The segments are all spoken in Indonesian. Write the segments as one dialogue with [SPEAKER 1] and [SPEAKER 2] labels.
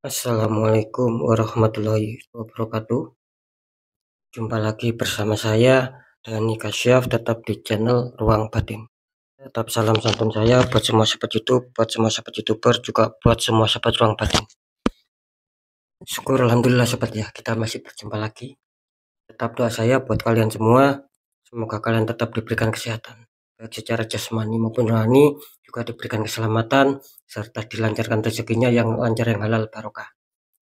[SPEAKER 1] Assalamualaikum warahmatullahi wabarakatuh. Jumpa lagi bersama saya Dani Kasyaf, tetap di channel Ruang Batin. Tetap salam santun saya buat semua sahabat YouTube, buat semua sahabat YouTuber, juga buat semua sahabat Ruang Batin. Syukur alhamdulillah sahabat ya, kita masih berjumpa lagi. Tetap doa saya buat kalian semua, semoga kalian tetap diberikan kesehatan, baik secara jasmani maupun rohani, juga diberikan keselamatan serta dilancarkan rezekinya yang lancar, yang halal barokah.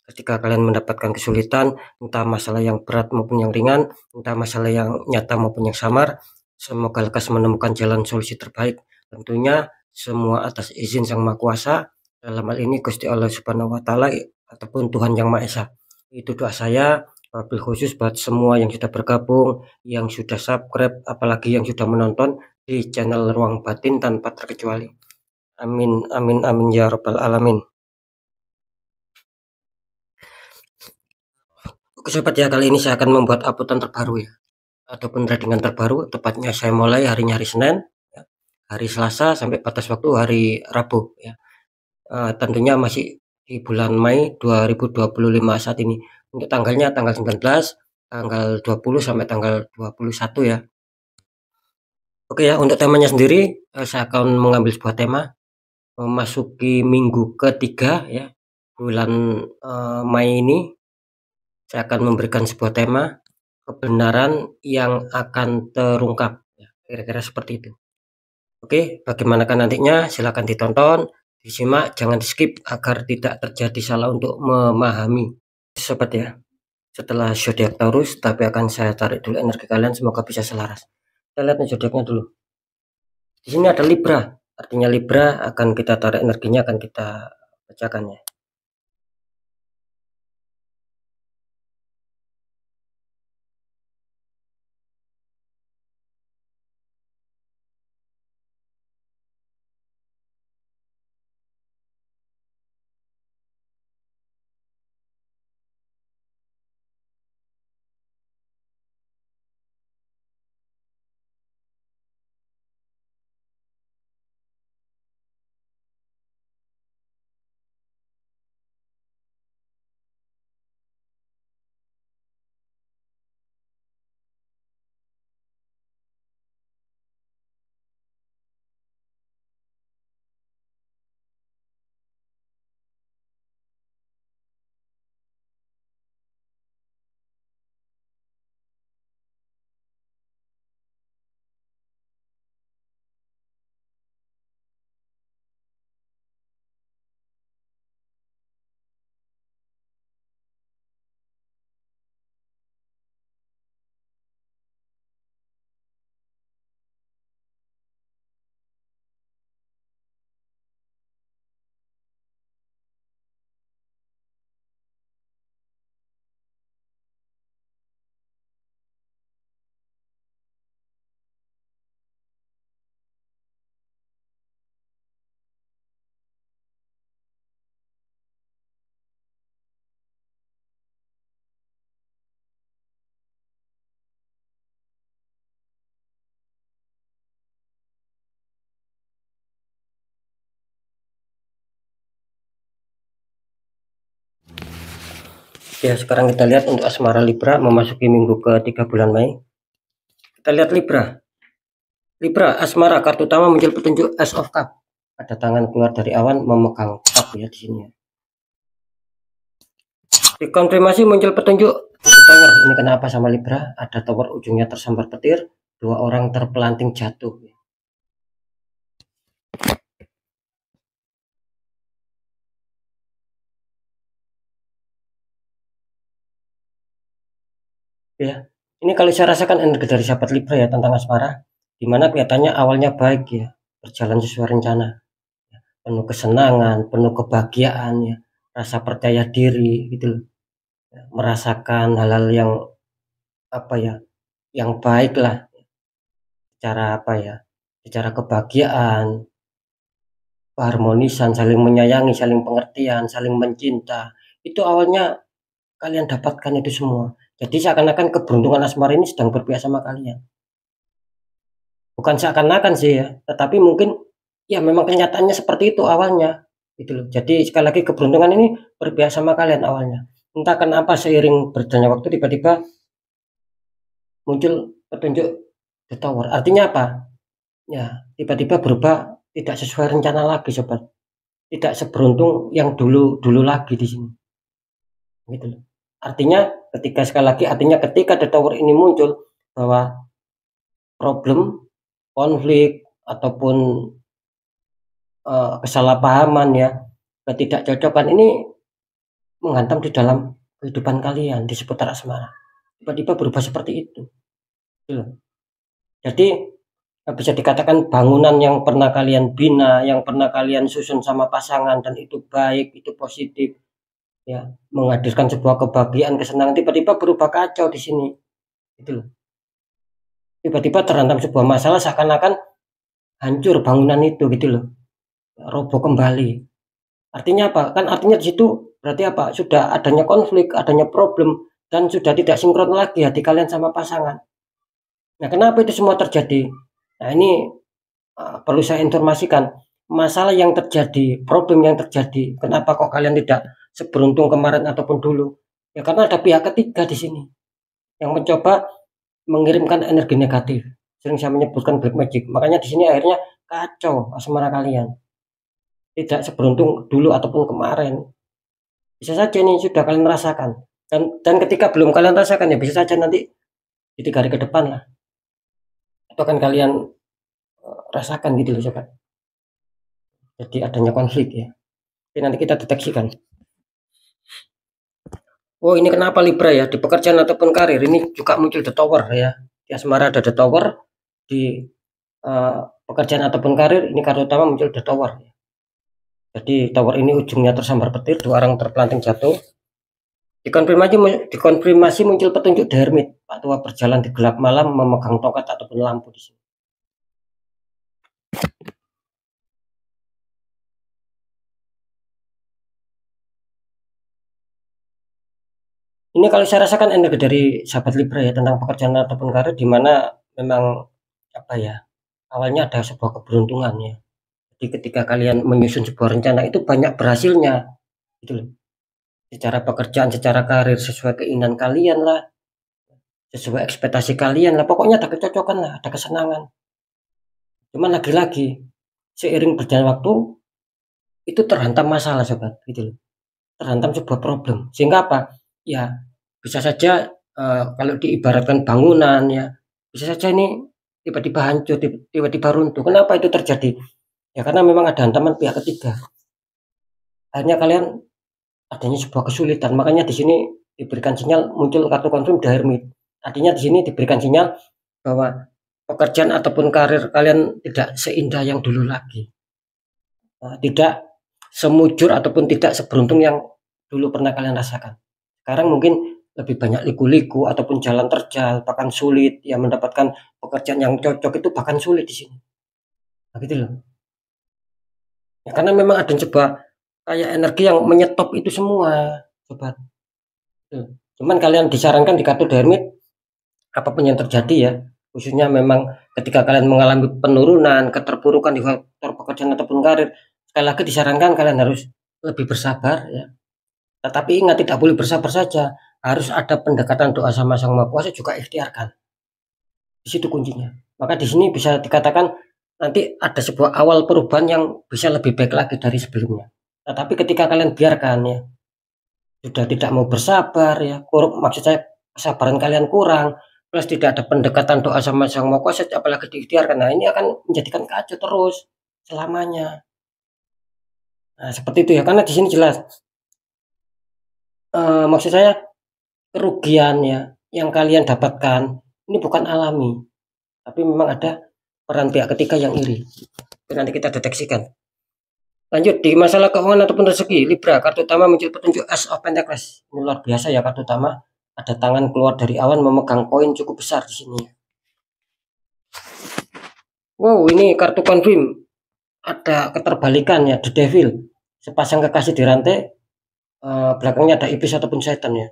[SPEAKER 1] Ketika kalian mendapatkan kesulitan, entah masalah yang berat maupun yang ringan, entah masalah yang nyata maupun yang samar, semoga lekas menemukan jalan solusi terbaik. Tentunya semua atas izin Sang Maha Kuasa, dalam hal ini Gusti Allah Subhanahu wa Ta'ala ataupun Tuhan Yang Maha Esa. Itu doa saya, wabil khusus buat semua yang sudah bergabung, yang sudah subscribe, apalagi yang sudah menonton di channel Ruang Batin tanpa terkecuali. Amin, amin, amin ya Rabbal Alamin. Oke sobat ya, kali ini saya akan membuat uploadan terbaru ya, ataupun tradingan terbaru. Tepatnya saya mulai harinya hari Senin ya, hari Selasa sampai batas waktu hari Rabu ya. Tentunya masih di bulan Mei 2025 saat ini. Untuk tanggalnya tanggal 19, tanggal 20 sampai tanggal 21 ya. Oke ya, untuk temanya sendiri saya akan mengambil sebuah tema memasuki minggu ketiga ya bulan Mei ini. Saya akan memberikan sebuah tema kebenaran yang akan terungkap ya, kira-kira seperti itu. Oke, bagaimanakah nantinya silakan ditonton, disimak, jangan di skip agar tidak terjadi salah untuk memahami. Sobat ya, setelah zodiak Taurus, tapi akan saya tarik dulu energi kalian, semoga bisa selaras. Kita lihat nih zodiaknya dulu. Di sini ada Libra, artinya Libra akan kita tarik energinya, akan kita bacakan ya. Ya, sekarang kita lihat untuk asmara Libra memasuki minggu ke-3 bulan Mei. Kita lihat Libra. Libra, asmara, kartu utama muncul petunjuk Ace of Cup. Ada tangan keluar dari awan memegang cup ya di sini ya. Dikonfirmasi muncul petunjuk tower. Ini kenapa sama Libra? Ada tower ujungnya tersambar petir, dua orang terpelanting jatuh. Ya, ini kalau saya rasakan energi dari sahabat Libra ya tentang asmara, dimana kelihatannya awalnya baik ya, berjalan sesuai rencana, penuh kesenangan, penuh kebahagiaan ya, rasa percaya diri gitu loh, merasakan hal-hal yang apa ya, yang baik lah, secara apa ya, secara kebahagiaan, keharmonisan, saling menyayangi, saling pengertian, saling mencinta. Itu awalnya kalian dapatkan itu semua. Jadi seakan-akan keberuntungan asmara ini sedang berpihak sama kalian. Bukan seakan-akan sih ya, tetapi mungkin ya memang kenyataannya seperti itu awalnya. gitu loh. Jadi sekali lagi keberuntungan ini berpihak sama kalian awalnya. Entah kenapa seiring berjalannya waktu tiba-tiba muncul petunjuk The Tower. Artinya apa? Ya, tiba-tiba berubah tidak sesuai rencana lagi, sobat. Tidak seberuntung yang dulu lagi di sini. Gitu loh. Artinya ketika The Tower ini muncul bahwa problem, konflik ataupun kesalahpahaman ya, ketidakcocokan ini menghantam di dalam kehidupan kalian di seputar asmara. Tiba-tiba berubah seperti itu. Gitu loh. Jadi bisa dikatakan bangunan yang pernah kalian bina, yang pernah kalian susun sama pasangan dan itu baik, itu positif, ya, menghadirkan sebuah kebahagiaan, kesenangan, tiba-tiba berubah kacau di sini. Gitu loh. Tiba-tiba terhantam sebuah masalah seakan-akan hancur bangunan itu gitu loh. Roboh kembali. Artinya apa? Kan artinya di situ berarti apa? Sudah adanya konflik, adanya problem dan sudah tidak sinkron lagi hati kalian sama pasangan. Nah, kenapa itu semua terjadi? Nah, ini perlu saya informasikan, masalah yang terjadi, problem yang terjadi, kenapa kok kalian tidak seberuntung kemarin ataupun dulu? Ya karena ada pihak ketiga di sini yang mencoba mengirimkan energi negatif. Sering saya menyebutkan black magic. Makanya di sini akhirnya kacau asmara kalian. Tidak seberuntung dulu ataupun kemarin. Bisa saja nih sudah kalian rasakan. Dan ketika belum kalian rasakan ya bisa saja nanti di 3 hari ke depan lah. Itu akan kalian rasakan gitu loh sobat. Jadi adanya konflik ya. Jadi nanti kita deteksikan. Oh ini kenapa Libra ya, di pekerjaan ataupun karir ini juga muncul The Tower ya. Di asmara ada The Tower, di pekerjaan ataupun karir ini kartu utama muncul The Tower. Jadi tower ini ujungnya tersambar petir, 2 orang terpelanting jatuh. Dikonfirmasi muncul petunjuk The Hermit, Pak Tua berjalan di gelap malam memegang tongkat ataupun lampu di sini. Ini kalau saya rasakan energi dari sahabat Libra ya tentang pekerjaan ataupun karir, di mana memang apa ya, awalnya ada sebuah keberuntungan ya. Jadi ketika kalian menyusun sebuah rencana itu banyak berhasilnya gitu loh. Secara pekerjaan, secara karir sesuai keinginan kalian lah, sesuai ekspektasi kalian lah, pokoknya ada kecocokan lah, ada kesenangan. Cuman lagi-lagi seiring berjalan waktu itu terhantam masalah sobat gitu loh. Terhantam sebuah problem. Sehingga apa? Ya bisa saja kalau diibaratkan bangunan ya, bisa saja ini tiba-tiba hancur, tiba-tiba runtuh. Kenapa itu terjadi? Ya karena memang ada hantaman pihak ketiga. Akhirnya kalian adanya sebuah kesulitan. Makanya di sini diberikan sinyal muncul kartu konfirm The Hermit. Artinya di sini diberikan sinyal bahwa pekerjaan ataupun karir kalian tidak seindah yang dulu lagi. Tidak semujur ataupun tidak seberuntung yang dulu pernah kalian rasakan. Sekarang mungkin lebih banyak liku-liku ataupun jalan terjal, bahkan sulit ya mendapatkan pekerjaan yang cocok itu bahkan sulit di sini. Nah, gitu loh. Ya, karena memang ada sebuah kayak energi yang menyetop itu semua, sobat. Cuman kalian disarankan di kartu Hermit apapun yang terjadi ya, khususnya memang ketika kalian mengalami penurunan, keterpurukan di faktor pekerjaan ataupun karir, sekali lagi disarankan kalian harus lebih bersabar ya. Tetapi ingat tidak boleh bersabar saja, harus ada pendekatan doa sama Sang Maha Kuasa juga ikhtiarkan. Di situ kuncinya. Maka di sini bisa dikatakan nanti ada sebuah awal perubahan yang bisa lebih baik lagi dari sebelumnya. Tetapi ketika kalian biarkan ya, sudah tidak mau bersabar ya, maksud saya kesabaran kalian kurang, plus tidak ada pendekatan doa sama Sang Maha Kuasa apalagi diikhtiarkan. Nah, ini akan menjadikan kacau terus selamanya. Nah, seperti itu ya, karena di sini jelas maksud saya kerugiannya yang kalian dapatkan ini bukan alami, tapi memang ada peran pihak ketiga yang iri. Itu nanti kita deteksikan. Lanjut di masalah keuangan ataupun rezeki, Libra kartu utama muncul petunjuk Ace of Pentacles. Ini luar biasa ya kartu utama. Ada tangan keluar dari awan memegang koin cukup besar di sini. Wow, ini kartu confirm. Ada keterbalikan ya, The Devil. Sepasang kekasih di rantai, belakangnya ada iblis ataupun setan ya.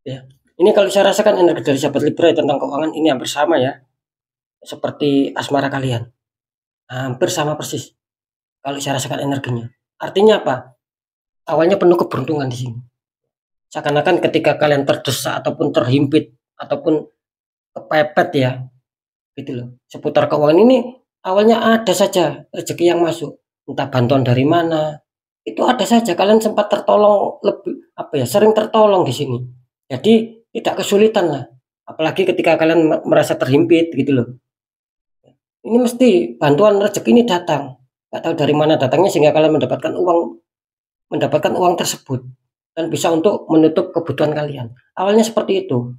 [SPEAKER 1] Ya, Ini kalau saya rasakan energi dari sahabat Libra tentang keuangan ini hampir sama ya, seperti asmara kalian. Hampir sama persis kalau saya rasakan energinya. Artinya apa? Awalnya penuh keberuntungan di sini. Seakan-akan ketika kalian terdesak ataupun terhimpit ataupun kepepet ya, gitu loh. Seputar keuangan ini awalnya ada saja rezeki yang masuk, entah bantuan dari mana, itu ada saja. Kalian sempat tertolong lebih apa ya, sering tertolong di sini. Jadi tidak kesulitan lah. Apalagi ketika kalian merasa terhimpit gitu loh. Ini mesti bantuan rezeki ini datang. Nggak tahu dari mana datangnya sehingga kalian mendapatkan uang tersebut dan bisa untuk menutup kebutuhan kalian. Awalnya seperti itu.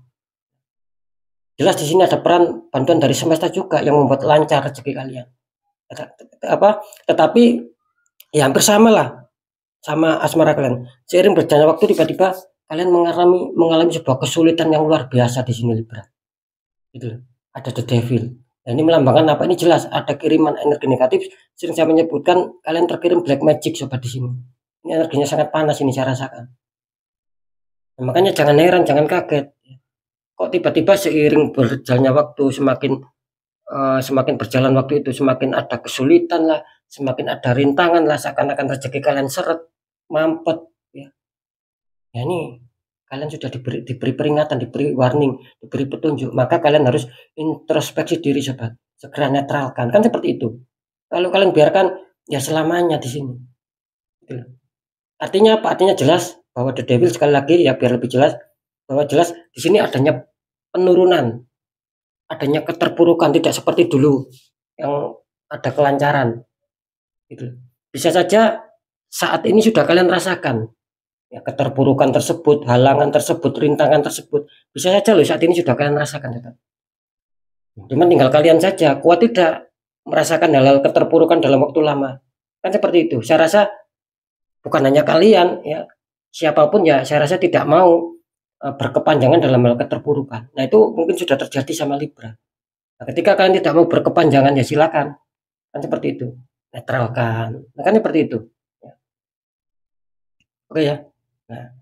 [SPEAKER 1] Jelas di sini ada peran bantuan dari semesta juga yang membuat lancar rezeki kalian. Tetapi ya hampir sama lah sama asmara kalian. Seiring berjalannya waktu tiba-tiba kalian mengalami sebuah kesulitan yang luar biasa di sini Libra. Gitu. Ada the devil. Nah, ini melambangkan apa? Ini jelas ada kiriman energi negatif. Sering saya menyebutkan kalian terkirim black magic sobat di sini. Ini energinya sangat panas ini saya rasakan. Nah, makanya jangan heran, jangan kaget. Kok tiba-tiba seiring berjalannya waktu semakin berjalan waktu itu semakin ada kesulitan lah, semakin ada rintangan lah, seakan-akan rezeki kalian seret, mampet ya. Ya ini kalian sudah diberi peringatan, diberi warning, diberi petunjuk, maka kalian harus introspeksi diri sobat, segera netralkan, kan seperti itu. Kalau kalian biarkan ya selamanya di sini. Gitu. Artinya apa? Artinya jelas bahwa the devil sekali lagi ya biar lebih jelas bahwa jelas di sini adanya penurunan, adanya keterpurukan tidak seperti dulu yang ada kelancaran. Gitu. Bisa saja saat ini sudah kalian rasakan ya, keterpurukan tersebut, halangan tersebut, rintangan tersebut. Bisa saja loh saat ini sudah kalian rasakan. Ya. Cuman tinggal kalian saja kuat tidak merasakan hal-hal keterpurukan dalam waktu lama. Kan seperti itu. Saya rasa bukan hanya kalian ya, siapapun ya saya rasa tidak mau berkepanjangan dalam hal keterpurukan. Nah itu mungkin sudah terjadi sama Libra. Nah, ketika kalian tidak mau berkepanjangan ya silakan. Kan seperti itu. Netralkan. Nah, kan seperti itu. Ya. Oke ya. Nah,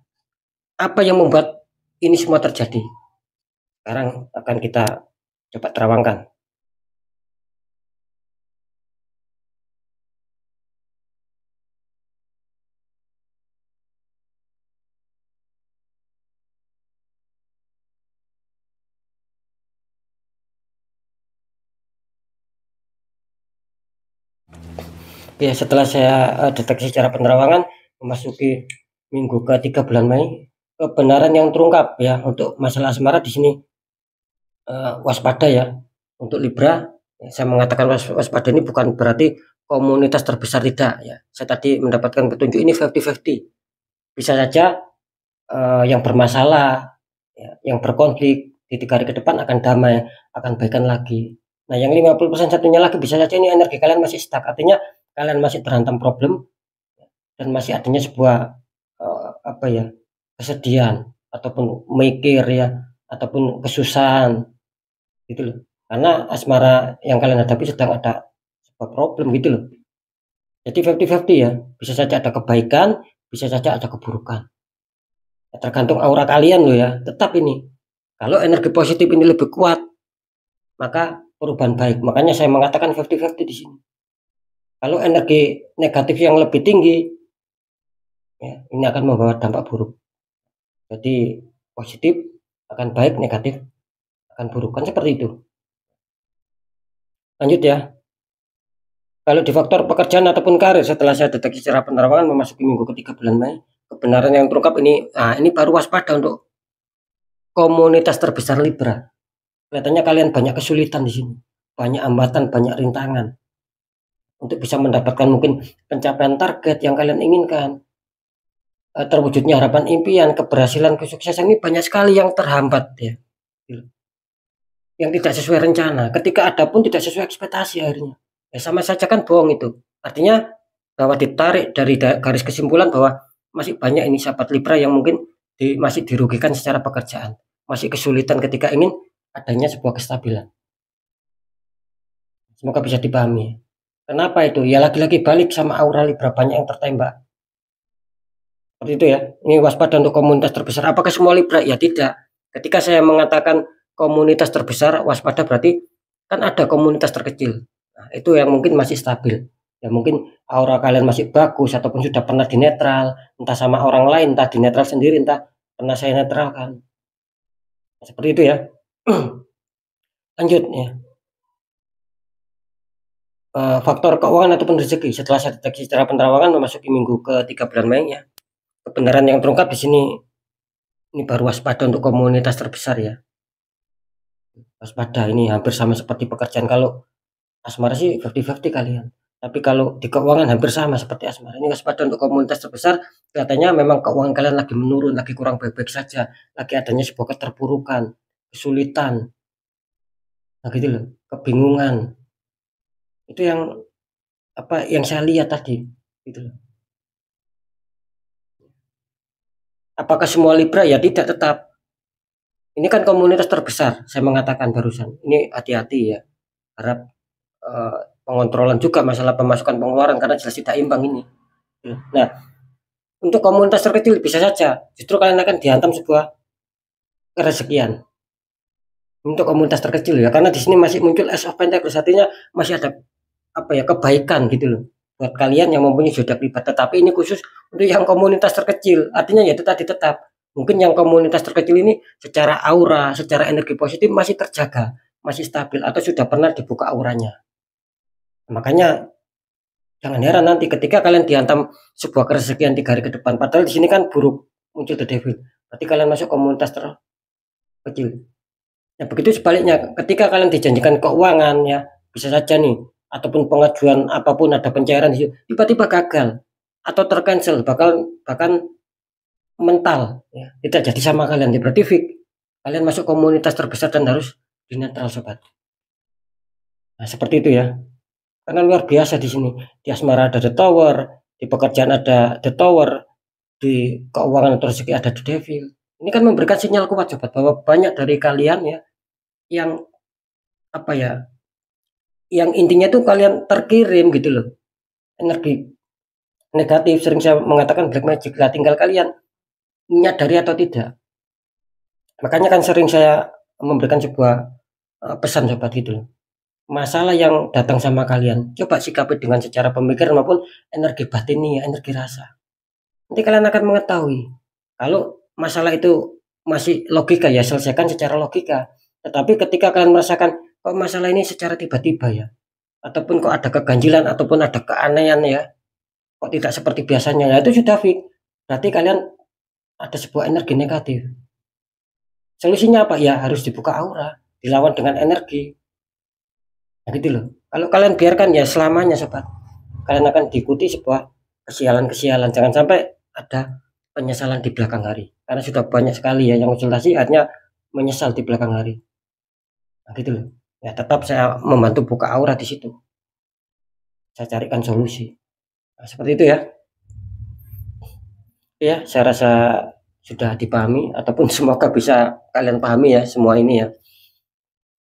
[SPEAKER 1] apa yang membuat ini semua terjadi? Sekarang akan kita coba terawangkan. Ya, setelah saya deteksi secara penerawangan memasuki minggu ke-3 bulan Mei, kebenaran yang terungkap ya untuk masalah asmara di sini waspada ya. Untuk Libra, saya mengatakan waspada ini bukan berarti komunitas terbesar tidak ya. Saya tadi mendapatkan petunjuk ini 50-50. Bisa saja yang bermasalah, ya, yang berkonflik di 3 hari ke depan akan damai, akan baikan lagi. Nah, yang 50% satunya lagi bisa saja ini energi kalian masih stuck, artinya kalian masih terhantam problem dan masih adanya sebuah apa ya, kesedihan ataupun mikir ya, ataupun kesusahan gitu loh. Karena asmara yang kalian hadapi sedang ada sebuah problem gitu loh. Jadi 50-50 ya, bisa saja ada kebaikan, bisa saja ada keburukan. Ya, tergantung aura kalian loh ya. Tetap ini, kalau energi positif ini lebih kuat, maka perubahan baik. Makanya saya mengatakan 50-50 di sini. Kalau energi negatif yang lebih tinggi, ya, ini akan membawa dampak buruk. Jadi positif akan baik, negatif akan buruk. Kan seperti itu. Lanjut ya. Kalau di faktor pekerjaan ataupun karir, setelah saya deteksi secara penerawangan memasuki minggu ke-3 bulan Mei, kebenaran yang terungkap ini, nah ini baru waspada untuk komunitas terbesar Libra. Kelihatannya kalian banyak kesulitan di sini, banyak hambatan, banyak rintangan untuk bisa mendapatkan mungkin pencapaian target yang kalian inginkan, terwujudnya harapan impian, keberhasilan, kesuksesan ini banyak sekali yang terhambat ya, yang tidak sesuai rencana. Ketika ada pun tidak sesuai ekspektasi akhirnya. Ya sama saja kan bohong itu. Artinya bahwa ditarik dari garis kesimpulan bahwa masih banyak ini sahabat Libra yang mungkin masih dirugikan secara pekerjaan, masih kesulitan ketika ingin adanya sebuah kestabilan. Semoga bisa dipahami. Kenapa itu? Ya lagi-lagi balik sama aura Libra, banyak yang tertembak. Seperti itu ya. Ini waspada untuk komunitas terbesar. Apakah semua Libra? Ya tidak. Ketika saya mengatakan komunitas terbesar, waspada berarti kan ada komunitas terkecil. Nah, itu yang mungkin masih stabil. Ya mungkin aura kalian masih bagus ataupun sudah pernah dinetral, entah sama orang lain, entah dinetral sendiri, entah pernah saya netralkan. Seperti itu ya. Lanjut ya. Faktor keuangan ataupun rezeki setelah saya deteksi secara penerawangan memasuki minggu ke-3 bulan Mei ya. Kebenaran yang terungkap di sini ini baru waspada untuk komunitas terbesar ya. Waspada ini hampir sama seperti pekerjaan. Kalau asmara sih 50-50 kalian. Tapi kalau di keuangan hampir sama seperti asmara. Ini waspada untuk komunitas terbesar. Kelihatannya memang keuangan kalian lagi menurun, lagi kurang baik-baik saja. Lagi adanya sebuah keterpurukan, kesulitan. Nah gitu loh, kebingungan. Itu yang yang saya lihat tadi. Gitu loh. Apakah semua Libra? Ya tidak, tetap. Ini kan komunitas terbesar, saya mengatakan barusan. Ini hati-hati ya. Harap pengontrolan juga masalah pemasukan pengeluaran karena jelas tidak imbang ini. Nah, untuk komunitas terkecil bisa saja justru kalian akan dihantam sebuah kerezekian. Untuk komunitas terkecil ya, karena di sini masih muncul Ace of Pentacles, artinya masih ada kebaikan gitu loh buat kalian yang mempunyai zodiak Libra. Tetapi ini khusus untuk yang komunitas terkecil, artinya ya itu tadi tetap mungkin yang komunitas terkecil ini secara aura, secara energi positif masih terjaga, masih stabil atau sudah pernah dibuka auranya. Makanya jangan heran nanti ketika kalian dihantam sebuah kerezekian 3 hari ke depan. Padahal di sini kan buruk, muncul the devil. Berarti kalian masuk komunitas terkecil. Nah, begitu sebaliknya, ketika kalian dijanjikan keuangan ya, bisa saja nih, ataupun pengajuan apapun ada pencairan di situ, tiba-tiba gagal atau tercancel, bahkan mental ya, tidak jadi sama kalian. Berarti kalian masuk komunitas terbesar dan harus dinetral sobat. Nah, seperti itu ya. Karena luar biasa di sini. Di asmara ada the tower, di pekerjaan ada the tower, di keuangan atau rezeki ada the devil. Ini kan memberikan sinyal kuat sobat bahwa banyak dari kalian ya yang yang intinya tuh kalian terkirim gitu loh energi negatif, sering saya mengatakan black magic lah, tinggal kalian menyadari atau tidak. Makanya kan sering saya memberikan sebuah pesan sobat gitu loh. Masalah yang datang sama kalian coba sikapi dengan secara pemikiran maupun energi batinnya, energi rasa. Nanti kalian akan mengetahui kalau masalah itu masih logika ya, selesaikan secara logika. Tetapi ketika kalian merasakan kok masalah ini secara tiba-tiba ya, ataupun kok ada keganjilan ataupun ada keanehan ya, kok tidak seperti biasanya, nah itu sudah fix. Berarti kalian ada sebuah energi negatif. Solusinya apa? Ya harus dibuka aura, dilawan dengan energi. Nah gitu loh. Kalau kalian biarkan ya selamanya sobat, kalian akan diikuti sebuah kesialan-kesialan. Jangan sampai ada penyesalan di belakang hari. Karena sudah banyak sekali ya yang konsultasi akhirnya menyesal di belakang hari. Nah gitu loh. Ya tetap saya membantu buka aura di situ. Saya carikan solusi. Nah, seperti itu ya. Ya, saya rasa sudah dipahami ataupun semoga bisa kalian pahami ya semua ini ya.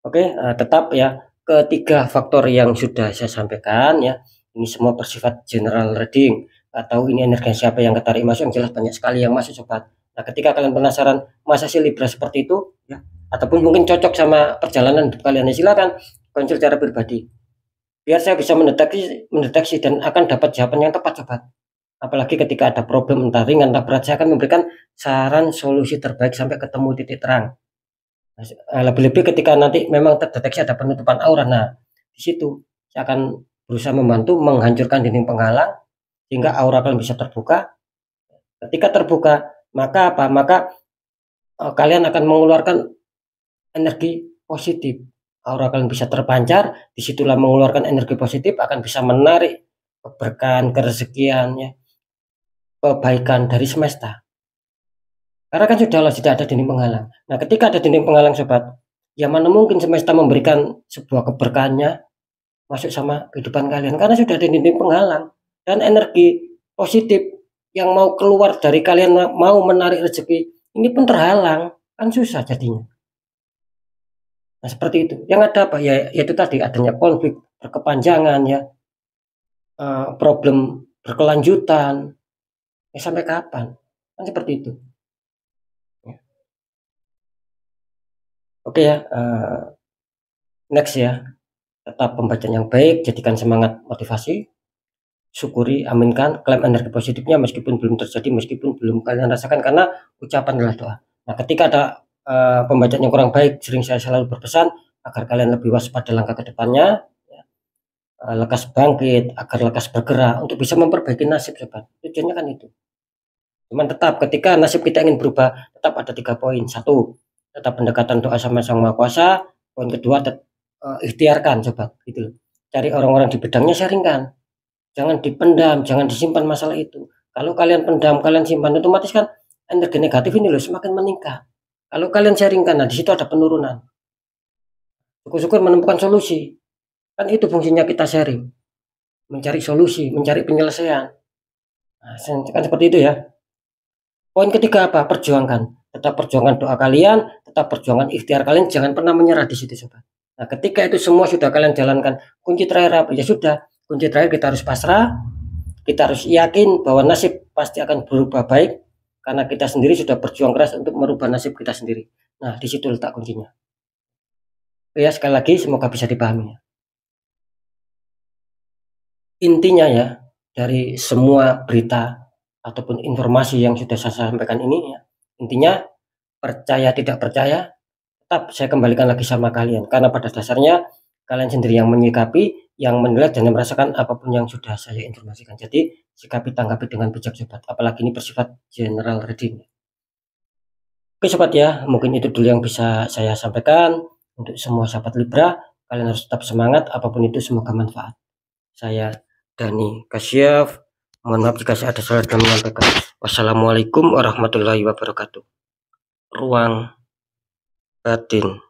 [SPEAKER 1] Oke, tetap ya ketiga faktor yang sudah saya sampaikan ya. Ini semua bersifat general reading atau ini energi siapa yang ketarik masuk, yang jelas banyak sekali yang masuk sobat. Nah, ketika kalian penasaran masa sih Libra seperti itu ya, ataupun mungkin cocok sama perjalanan hidup kalian, ya silakan konsul secara pribadi. Biar saya bisa mendeteksi dan akan dapat jawaban yang tepat sobat. Apalagi ketika ada problem entah ringan entah berat, saya akan memberikan saran solusi terbaik sampai ketemu titik terang. Lebih-lebih ketika nanti memang terdeteksi ada penutupan aura, nah di situ saya akan berusaha membantu menghancurkan dinding penghalang sehingga aura kalian bisa terbuka. Ketika terbuka, maka kalian akan mengeluarkan energi positif. Aura kalian bisa terpancar, disitulah mengeluarkan energi positif akan bisa menarik keberkahan, kerezekian ya, kebaikan dari semesta. Karena kan sudah tidak ada dinding penghalang. Nah, ketika ada dinding penghalang sobat, ya mana mungkin semesta memberikan sebuah keberkahannya masuk sama kehidupan kalian karena sudah ada dinding penghalang dan energi positif yang mau keluar dari kalian mau menarik rezeki ini pun terhalang, kan susah jadinya. Nah, seperti itu. Yang ada apa ya, yaitu tadi adanya konflik berkepanjangan ya, problem berkelanjutan. Ya sampai kapan? Kan seperti itu. Oke ya, next ya, tetap pembacaan yang baik, jadikan semangat motivasi, syukuri, aminkan, klaim energi positifnya meskipun belum terjadi, meskipun belum kalian rasakan, karena ucapan adalah doa. Nah, ketika ada pembacaan yang kurang baik, sering saya selalu berpesan agar kalian lebih waspada langkah ke depannya, lekas bangkit, agar lekas bergerak untuk bisa memperbaiki nasib sobat. Tujuannya kan itu. Cuman tetap ketika nasib kita ingin berubah, tetap ada 3 poin. Satu, tetap pendekatan doa sama Sang Maha Kuasa. Poin kedua, ikhtiarkan sobat, gitu loh. Cari orang-orang di bidangnya, sharingkan. Jangan dipendam, jangan disimpan masalah itu. Kalau kalian pendam, kalian simpan, otomatis kan energi negatif ini loh semakin meningkat. Kalau kalian sharingkan, nah di situ ada penurunan. Syukur-syukur menemukan solusi. Kan itu fungsinya kita sharing. Mencari solusi, mencari penyelesaian. Nah, kan seperti itu ya. Poin ketiga apa? Perjuangkan. Tetap perjuangkan doa kalian, tetap perjuangkan ikhtiar kalian, jangan pernah menyerah di situ sobat. Nah, ketika itu semua sudah kalian jalankan, kunci terakhir apa? Ya sudah, kunci terakhir kita harus pasrah, kita harus yakin bahwa nasib pasti akan berubah baik karena kita sendiri sudah berjuang keras untuk merubah nasib kita sendiri. Nah, di situ letak kuncinya. Ya, sekali lagi semoga bisa dipahami. Intinya ya, dari semua berita ataupun informasi yang sudah saya sampaikan ini ya, intinya percaya tidak percaya, tetap saya kembalikan lagi sama kalian. Karena pada dasarnya kalian sendiri yang menyikapi, yang menilai dan merasakan apapun yang sudah saya informasikan. Jadi sikapi, tanggapi dengan bijak sobat. Apalagi ini bersifat general reading. Oke sobat ya, mungkin itu dulu yang bisa saya sampaikan. Untuk semua sahabat Libra, kalian harus tetap semangat, apapun itu semoga manfaat. Saya Dani Kasyaf. Mohon maaf jika saya ada salah dalam menyampaikan. Wassalamualaikum warahmatullahi wabarakatuh. Ruang batin.